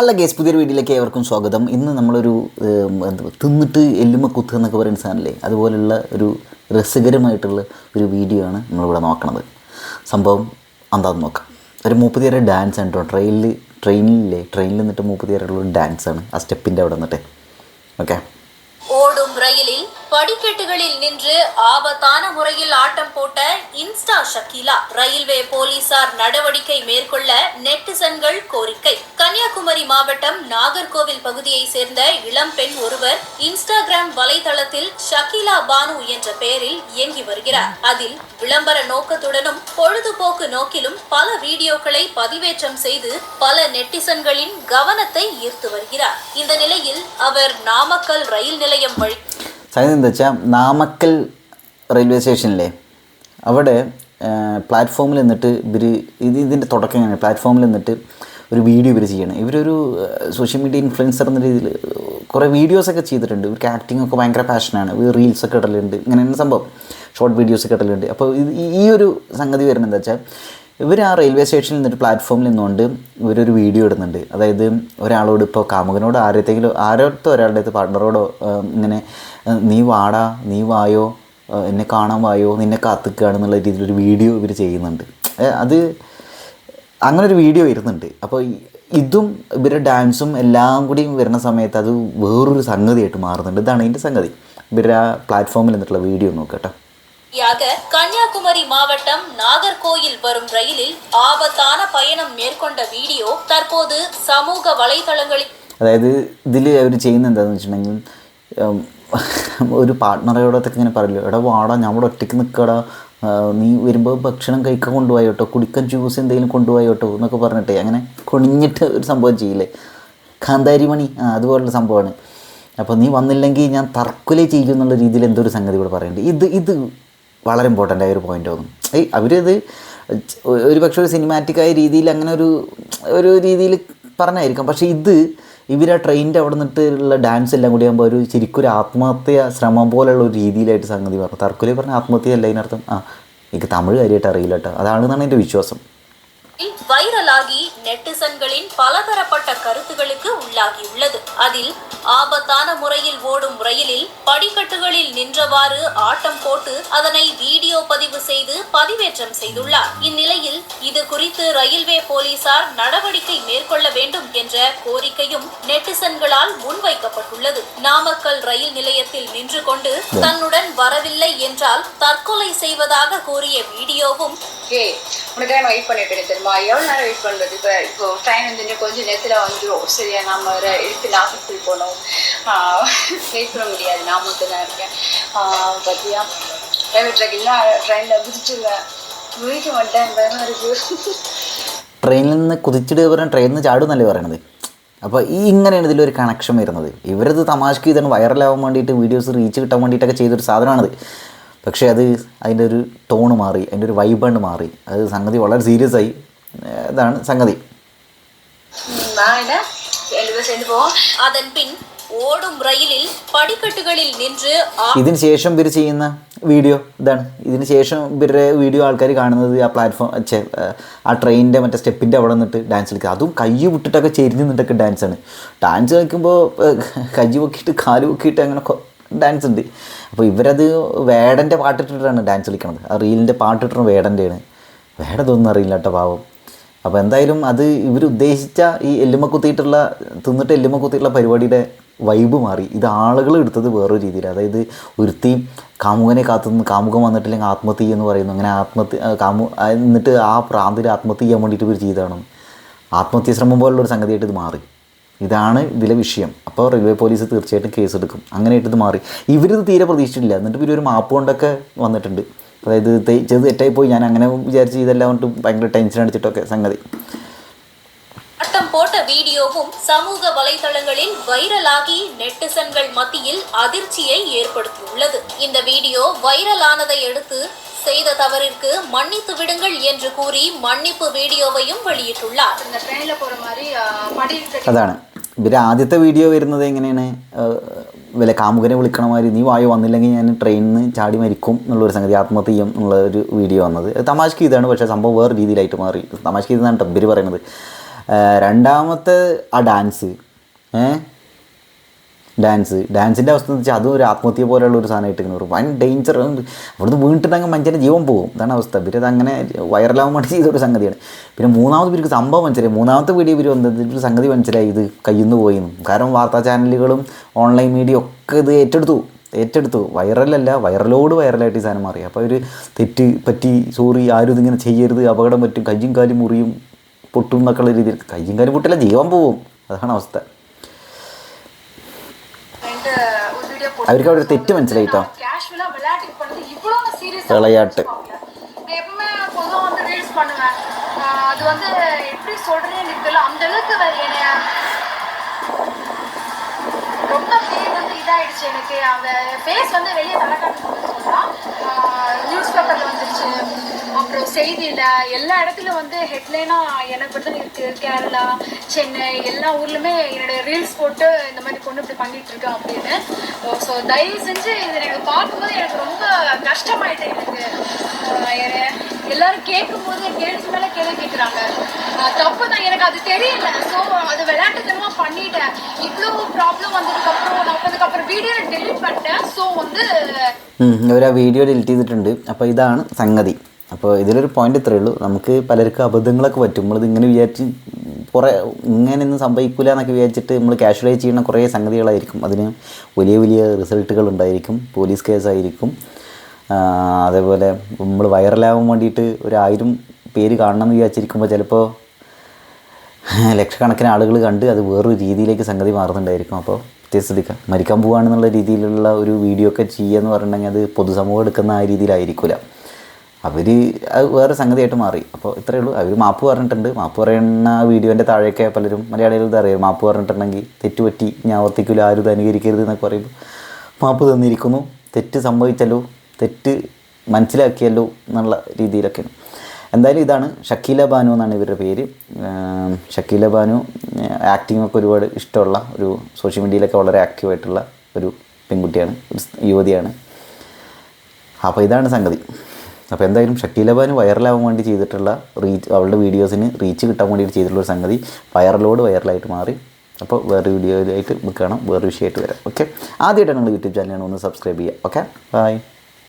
Hello guys, പുതിയൊരു വീഡിയോയിലേക്ക് ഏവർക്കും സ്വാഗതം. ഇന്ന് നമ്മളൊരു തിന്നിട്ട് എല്ലുമ്മ കുത്തുക എന്നൊക്കെ പറയുന്ന സാധനമല്ലേ, അതുപോലുള്ള ഒരു രസകരമായിട്ടുള്ള ഒരു വീഡിയോ ആണ് നമ്മളിവിടെ നോക്കണത്. സംഭവം എന്താണെന്ന് നോക്കാം. ഒരു 30 പേരുടെ ഡാൻസ് ആണ് കേട്ടോ. ട്രെയിനിൽ നിന്നിട്ട് 30 പേരുള്ള ഡാൻസാണ് ആ സ്റ്റെപ്പിൻ്റെ അവിടെ നിന്നിട്ട്. ഓക്കെ. ஓடும் ரயிலில் படிக்கட்டுகளில் நின்று ஆபத்தான முறையில் ஆட்டம் போட்ட இன்ஸ்டா ஷக்கீலா. ரயில்வே போலீசார் நடவடிக்கை மேற்கொள்ள நெட்டிசன்கள் கோரிக்கை. கன்னியாகுமரி மாவட்டம் நாகர்கோவில் பகுதியை சேர்ந்த இளம் பெண் ஒருவர் இன்ஸ்டாகிராம் வலைதளத்தில் ஷக்கீலா பானு என்ற பெயரில் இயங்கி வருகிறார். அதில் விளம்பர நோக்கத்துடனும் பொழுதுபோக்கு நோக்கிலும் பல வீடியோக்களை பதிவேற்றம் செய்து பல நெட்டிசன்களின் கவனத்தை ஈர்த்து வருகிறார். இந்த நிலையில் அவர் நாமக்கல் ரயில் நிலையம் வழி സംഗതി എന്താ വെച്ചാൽ, നാമക്കൽ റെയിൽവേ സ്റ്റേഷനിലെ അവിടെ പ്ലാറ്റ്ഫോമിൽ നിന്നിട്ട് ഇതിൻ്റെ തുടക്കം എങ്ങനെയാണ്, പ്ലാറ്റ്ഫോമിൽ നിന്നിട്ട് ഒരു വീഡിയോ ഇവർ ചെയ്യണം. ഇവരൊരു സോഷ്യൽ മീഡിയ ഇൻഫ്ലുവൻസർ എന്ന രീതിയിൽ കുറേ വീഡിയോസൊക്കെ ചെയ്തിട്ടുണ്ട്. ഇവർക്ക് ആക്ടിംഗ് ഒക്കെ ഭയങ്കര പാഷനാണ്. ഇവർ റീൽസൊക്കെ ഇടലുണ്ട്, ഇങ്ങനെ സംഭവം ഷോർട്ട് വീഡിയോസൊക്കെ ഇടലുണ്ട്. അപ്പോൾ ഈ ഒരു സംഗതി വരുന്നത് എന്താ വെച്ചാൽ, ഇവർ ആ റെയിൽവേ സ്റ്റേഷനിൽ നിന്നിട്ട് പ്ലാറ്റ്ഫോമിൽ നിന്നുകൊണ്ട് ഇവരൊരു വീഡിയോ ഇടുന്നുണ്ട്. അതായത് ഒരാളോട്, ഇപ്പോൾ കാമുകനോട് ആരോടത്തോ ഒരാളുടെ അടുത്ത് പാർട്ട്ണറോടോ ഇങ്ങനെ നീ വാടാ, നീ വായോ, എന്നെ കാണാൻ വായോ, നിന്നെ കാത്തിക്കുകയാണെന്നുള്ള രീതിയിലൊരു വീഡിയോ ഇവർ ചെയ്യുന്നുണ്ട്. അത് അങ്ങനെ ഒരു വീഡിയോ വരുന്നുണ്ട്. അപ്പോൾ ഇതും ഇവരുടെ ഡാൻസും എല്ലാം കൂടിയും വരുന്ന സമയത്ത് അത് വേറൊരു സംഗതിയായിട്ട് മാറുന്നുണ്ട്. ഇതാണ് ഇതിൻ്റെ സംഗതി. ഇവരുടെ ആ പ്ലാറ്റ്ഫോമിൽ നിന്നിട്ടുള്ള വീഡിയോ നോക്കട്ടെ. கன்னியாகுமரி மாவட்டம் நாகர்கோயில் வரும் ரயிலில் ஆபத்தான பயணம் மேற்கொண்ட வீடியோ தற்போது சமூக வலைதளங்களில், അതായത് ഇതിൽ അവർ ചെയ്യുന്നത് എന്താണെന്ന് വെച്ചിട്ടുണ്ടെങ്കിൽ, ഒരു പാർട്ട്ണറോടൊക്കെ ഇങ്ങനെ പറയില്ല, എടാ വാടാ, ഞാൻ ഇവിടെ ഒറ്റയ്ക്ക് നിൽക്കടാ, നീ വരുമ്പോൾ ഭക്ഷണം കഴിക്കാൻ കൊണ്ടുപോയി കേട്ടോ, കുടിക്കാൻ ജ്യൂസ് എന്തെങ്കിലും കൊണ്ടുപോയി കേട്ടോ എന്നൊക്കെ പറഞ്ഞിട്ട് അങ്ങനെ കുണിഞ്ഞിട്ട് ഒരു സംഭവം ചെയ്യില്ലേ, കാന്താരി മണി, അതുപോലുള്ള സംഭവമാണ്. അപ്പോൾ നീ വന്നില്ലെങ്കിൽ ഞാൻ തർക്കുലേ ചെയ്യും എന്നുള്ള രീതിയിൽ എന്തോ ഒരു സംഗതി ഇവിടെ പറയുന്നുണ്ട്. ഇത് വളരെ ഇമ്പോർട്ടൻ്റ് ആയ ഒരു പോയിൻ്റ് തോന്നും. അവരത് ഒരു പക്ഷേ ഒരു സിനിമാറ്റിക്കായ രീതിയിൽ അങ്ങനെ ഒരു രീതിയിൽ പറഞ്ഞായിരിക്കാം. പക്ഷേ ഇവർ ആ ട്രെയിനിൻ്റെ അവിടെ നിന്നിട്ടുള്ള ഡാൻസ് എല്ലാം കൂടി ആകുമ്പോൾ ഒരു ശരിക്കും ഒരു ആത്മഹത്യ ശ്രമം പോലെയുള്ള ഒരു രീതിയിലായിട്ട് സംഗതി പറഞ്ഞു. തർക്കുലേ പറഞ്ഞ ആത്മഹത്യ അല്ല അതിനർത്ഥം. എനിക്ക് തമിഴ് കാര്യമായിട്ട് അറിയില്ല കേട്ടോ, അതാണെന്നാണ് എൻ്റെ വിശ്വാസം. வைரலாகி நெட்டிசன்களின் பலதரப்பட்ட கருத்துகளுக்கு உள்ளாகியுள்ளது. அதில் ஆபத்தான முறையில் ஓடும் ரயிலில் படிக்கட்டுகளில் நின்றவாறு ஆட்டம் போட்டு அதனை வீடியோ பதிவு செய்து பதிவேற்றம் செய்துள்ளார். இந்நிலையில் இது குறித்து ரயில்வே போலீசார் நடவடிக்கை மேற்கொள்ள வேண்டும் என்ற கோரிக்கையும் நெட்டிசன்களால் முன்வைக்கப்பட்டுள்ளது. நாமக்கல் ரயில் நிலையத்தில் நின்று கொண்டு தன்னுடன் வரவில்லை என்றால் தற்கொலை செய்வதாக கூறிய வீடியோவும், உனக்காக நான் வெயிட் பண்ணிட்டு தெரியுமா, எவ்வளோ நேரம் வெயிட் பண்ணுறது, இப்போ ட்ரெயின் வந்து கொஞ்சம் நேரத்தில் வந்துடும், சரியா, நம்ம எடுத்து நாகர்கோவில் போகணும், வெயிட் பண்ண முடியாது, நான் மட்டும் தான் இருக்கேன், பார்த்தியா ப்ரைவேட் ட்ரெக்கில்லாம் ட்ரெயினில் குதிச்சுருவேன், குதிக்க மாட்டேன், பயமாக இருக்குது. ട്രെയിനിൽ നിന്ന് കുതിച്ചിട്ട് പറഞ്ഞാൽ ട്രെയിനിൽ നിന്ന് ചാടും എന്നല്ലേ പറയണത്. അപ്പോൾ ഇങ്ങനെയാണ് ഇതിലൊരു കണക്ഷൻ വരുന്നത്. ഇവരത് തമാശക്ക് ഇതാണ് വൈറലാവാൻ വേണ്ടിയിട്ട്, വീഡിയോസ് റീച്ച് കിട്ടാൻ വേണ്ടിയിട്ടൊക്കെ ചെയ്തൊരു സാധനമാണത്. പക്ഷേ അതിൻ്റെ ഒരു ടോണ് മാറി, അതിൻ്റെ ഒരു വൈബാണ്ട് മാറി. അത് സംഗതി വളരെ സീരിയസ് ആയി. ഇതാണ് സംഗതി. ഇതിന് ശേഷം ഇവർ ചെയ്യുന്ന വീഡിയോ ഇതാണ്. ഇതിന് ശേഷം ഇവരുടെ വീഡിയോ ആൾക്കാർ കാണുന്നത് ആ പ്ലാറ്റ്ഫോം ആ ട്രെയിനിൻ്റെ മറ്റേ സ്റ്റെപ്പിൻ്റെ അവിടെ നിന്നിട്ട് ഡാൻസ് കളിക്കുക. അതും കൈ വിട്ടിട്ടൊക്കെ ചെരിഞ്ഞ് നിന്നിട്ടൊക്കെ ഡാൻസാണ്. ഡാൻസ് കളിക്കുമ്പോൾ കൈ പൊക്കിയിട്ട് കാല് പൊക്കിയിട്ട് അങ്ങനെ ഡാൻസ് ഉണ്ട്. അപ്പോൾ ഇവരത് വേടൻ്റെ പാട്ടിട്ടിട്ടാണ് ഡാൻസ് കളിക്കണത്. ആ റീലിൻ്റെ പാട്ടിട്ടുന്ന വേടൻ്റെയാണ്. വേടതൊന്നും അറിയില്ല കേട്ടോ, പാവം. അപ്പോൾ എന്തായാലും അത് ഇവർ ഉദ്ദേശിച്ച ഈ തിന്നിട്ട് എല്ലുമ്മ കുത്തിയിട്ടുള്ള പരിപാടിയുടെ വൈബ് മാറി. ഇത് ആളുകൾ എടുത്തത് വേറൊരു രീതിയിൽ. അതായത് ഒരുത്തി കാമുകനെ കാത്തുനിന്ന് കാമുകം വന്നിട്ടില്ലെങ്കിൽ ആത്മഹത്യ എന്ന് പറയുന്നു. അങ്ങനെ എന്നിട്ട് ആ പ്രാന്തിൽ ആത്മഹത്യ ചെയ്യാൻ വേണ്ടിയിട്ട് ഇവർ ചെയ്തതാണ്. ആത്മഹത്യ ശ്രമം പോലുള്ളൊരു സംഗതിയായിട്ട് ഇത് മാറി. ഇതാണ് ഇതിലെ വിഷയം. അപ്പോൾ റെയിൽവേ പോലീസ് തീർച്ചയായിട്ടും കേസെടുക്കും. അങ്ങനെയായിട്ട് ഇത് മാറി. ഇവരിത് തീരെ പ്രതീക്ഷിച്ചിട്ടില്ല. എന്നിട്ട് ഇവരൊരു മാപ്പ് കൊണ്ടൊക്കെ വന്നിട്ടുണ്ട്. അതായത് തെറ്റായിപ്പോയി, ഞാൻ അങ്ങനെ വിചാരിച്ച് ഇതെല്ലാം കൊണ്ട് ഭയങ്കര ടെൻഷൻ അടിച്ചിട്ടൊക്കെ സംഗതി. ஆட்டம் போட்ட வீடியோவும் சமூக வலைதளங்களில் வைரலாகி நெட்டிசன்கள் மத்தியில் அதிர்ச்சியை ஏற்படுத்தியுள்ளது. இந்த வீடியோ வைரலானதை அடுத்து செய்த தவறிற்கு மன்னித்து விடுங்கள் என்று கூறி மன்னிப்பு வீடியோவையும் வெளியிட்டுள்ளார். இந்த ட்ரெயின்ல போற மாதிரி അതാണ് ഇവർ ആദ്യത്തെ വീഡിയോ വരുന്നത് എങ്ങനെയാണ്, വല്ല കാമുകനെ വിളിക്കണ മാതിരി, നീ വായോ, വന്നില്ലെങ്കിൽ ഞാൻ ട്രെയിനിൽ നിന്ന് ചാടി മരിക്കും എന്നുള്ളൊരു സംഗതി, ആത്മഹത്യ ചെയ്യും എന്നുള്ളൊരു വീഡിയോ വന്നത്. തമാശക്ക് ഇതാണ്. പക്ഷേ സംഭവം വേറെ രീതിയിലായിട്ട് മാറി. തമാശക്ക് ഇതാണ് ഇവർ പറയുന്നത്. രണ്ടാമത്തെ ആ ഡാൻസിൻ്റെ അവസ്ഥ എന്ന് വെച്ചാൽ അതും ഒരു ആത്മഹത്യ പോലെയുള്ള ഒരു സാധനമായിട്ട് ഇങ്ങനെ ഒരു വൻ ഡേഞ്ചർ ഉണ്ട്. അവിടുന്ന് വീണിട്ടുണ്ടെങ്കിൽ മനുഷ്യൻ്റെ ജീവൻ പോകും. അതാണ് അവസ്ഥ. പിന്നെ അത് അങ്ങനെ വൈറലാവാൻ വേണ്ടി ചെയ്തൊരു സംഗതിയാണ്. പിന്നെ മൂന്നാമത് ഇവർക്ക് സംഭവം മനസ്സിലായി. മൂന്നാമത്തെ വീഡിയോ ഇവർ വന്നത് ഒരു സംഗതി മനസ്സിലായി, ഇത് കയ്യിൽ നിന്ന് പോയിന്നും. കാരണം വാർത്താ ചാനലുകളും ഓൺലൈൻ മീഡിയ ഒക്കെ ഇത് ഏറ്റെടുത്തു. വൈറലല്ല, വൈറലായിട്ട് ഈ സാധനം മാറി. അപ്പോൾ അവർ തെറ്റ് പറ്റി, സോറി, ആരും ഇതിങ്ങനെ ചെയ്യരുത്, അപകടം പറ്റും, കയ്യും കാലും മുറിയും പൊട്ടും എന്നൊക്കെയുള്ള രീതിയിൽ. കയ്യും കാലും പൊട്ടില്ല, ജീവൻ പോവും. അതാണ് അവസ്ഥ. അവർക്ക് അവിടെ ഒരു തെറ്റ് മനസ്സിലായിട്ടോ. വിളയാട്ട് எப்பவுமே பொதுவாக வந்து ரீல்ஸ் பண்ணுவேன். அது வந்து எப்படி சொல்றேன்னு எனக்கு தெரியல. அந்த அளவுக்கு என்னைய ரொம்ப பேர் வந்து இதாயிடுச்சு. எனக்கு அந்த ஃபேஸ் வந்து வெளியே தலைக்காட்டு சொல்லலாம். நியூஸ் பேப்பரில் வந்துருச்சு, அப்புறம் செய்தியில் எல்லா இடத்துலையும் வந்து ஹெட்லைனாக எனக்கு மட்டும் இருக்குது. கேரளா, சென்னை எல்லா ஊர்லேயுமே என்னோடய ரீல்ஸ் போட்டு இந்த மாதிரி பொண்ணு இப்படி பண்ணிகிட்டு இருக்கேன் அப்படின்னு. ஸோ தயவு செஞ்சு இது எனக்கு பார்க்கும்போது எனக்கு ரொம்ப கஷ்டமாயிட்டேன். எனக்கு எல்லாரும் கேட்கும்போது கேள்வி மேலே கேள்வி கேட்குறாங்க. தப்பு தான், எனக்கு அது தெரியல. ஸோ அது விளையாட்டுத்தனமாக பண்ணிட்டேன். இவ்வளோ ப்ராப்ளம் வந்ததுக்கப்புறம் நான் அதுக்கப்புறம் வீடியோ டெலிட் பண்ணிட்டேன். ஸோ வந்து അവർ ആ വീഡിയോ ഡിലീറ്റ് ചെയ്തിട്ടുണ്ട്. അപ്പോൾ ഇതാണ് സംഗതി. അപ്പോൾ ഇതിലൊരു പോയിന്റ് ഇത്രയേ ഉള്ളൂ. നമുക്ക് പലർക്കും അബദ്ധങ്ങളൊക്കെ പറ്റും. നമ്മളിത് ഇങ്ങനെ വിചാരിച്ച് കുറേ ഇങ്ങനെയൊന്നും സംഭവിക്കില്ല എന്നൊക്കെ വിചാരിച്ചിട്ട് നമ്മൾ കാഷ്വലായി ചെയ്യുന്ന കുറേ സംഗതികളായിരിക്കും. അതിന് വലിയ റിസൾട്ടുകൾ ഉണ്ടായിരിക്കും. പോലീസ് കേസായിരിക്കും. അതേപോലെ നമ്മൾ വൈറലാവാൻ വേണ്ടിയിട്ട് 1000 പേര് കാണണമെന്ന് വിചാരിച്ചിരിക്കുമ്പോൾ ചിലപ്പോൾ ലക്ഷക്കണക്കിന് ആളുകൾ കണ്ട് അത് വേറൊരു രീതിയിലേക്ക് സംഗതി മാറുന്നുണ്ടായിരിക്കും. അപ്പോൾ ശ്രദ്ധിക്കുക. മരിക്കാൻ പോവുകയാണെന്നുള്ള രീതിയിലുള്ള ഒരു വീഡിയോ ഒക്കെ ചെയ്യുക എന്ന് പറഞ്ഞിട്ടുണ്ടെങ്കിൽ അത് പൊതുസമൂഹം എടുക്കുന്ന ആ രീതിയിലായിരിക്കില്ല. അവർ അത് വേറെ സംഗതിയായിട്ട് മാറി. അപ്പോൾ ഇത്രയേ ഉള്ളൂ. അവർ മാപ്പ് പറഞ്ഞിട്ടുണ്ട്. മാപ്പ് പറയുന്ന വീഡിയോൻ്റെ താഴെയൊക്കെ പലരും മലയാളികൾ ഇതറിയാം. മാപ്പ് പറഞ്ഞിട്ടുണ്ടെങ്കിൽ തെറ്റുപറ്റി, ഞാൻ ആവർത്തിക്കില്ല, ആരും ഇത് അനുകരിക്കരുത് എന്നൊക്കെ പറയുമ്പോൾ മാപ്പ് തന്നിരിക്കുന്നു. തെറ്റ് സംഭവിച്ചല്ലോ, തെറ്റ് മനസ്സിലാക്കിയല്ലോ എന്നുള്ള രീതിയിലൊക്കെയാണ്. എന്തായാലും ഇതാണ് ഷക്കീല ബാനു എന്നാണ് ഇവരുടെ പേര്. ഷക്കീല ബാനു ആക്ടിങ്ങൊക്കെ ഒരുപാട് ഇഷ്ടമുള്ള ഒരു, സോഷ്യൽ മീഡിയയിലൊക്കെ വളരെ ആക്റ്റീവായിട്ടുള്ള ഒരു പെൺകുട്ടിയാണ്, ഒരു യുവതിയാണ്. അപ്പോൾ ഇതാണ് സംഗതി. അപ്പോൾ എന്തായാലും ഷക്കീല ബാനു വൈറലാവാൻ വേണ്ടി ചെയ്തിട്ടുള്ള അവളുടെ വീഡിയോസിന് റീച്ച് കിട്ടാൻ വേണ്ടിയിട്ട് ചെയ്തിട്ടുള്ളൊരു സംഗതി വൈറലായിട്ട് മാറി. അപ്പോൾ വേറെ വീഡിയോയിലായിട്ട് കാണാം, വേറെ വിഷയമായിട്ട് വരാം. ഓക്കെ, ആദ്യമായിട്ടാണ് നിങ്ങൾ യൂട്യൂബ് ചാനലാണ്, ഒന്ന് സബ്സ്ക്രൈബ് ചെയ്യുക. Okay, by.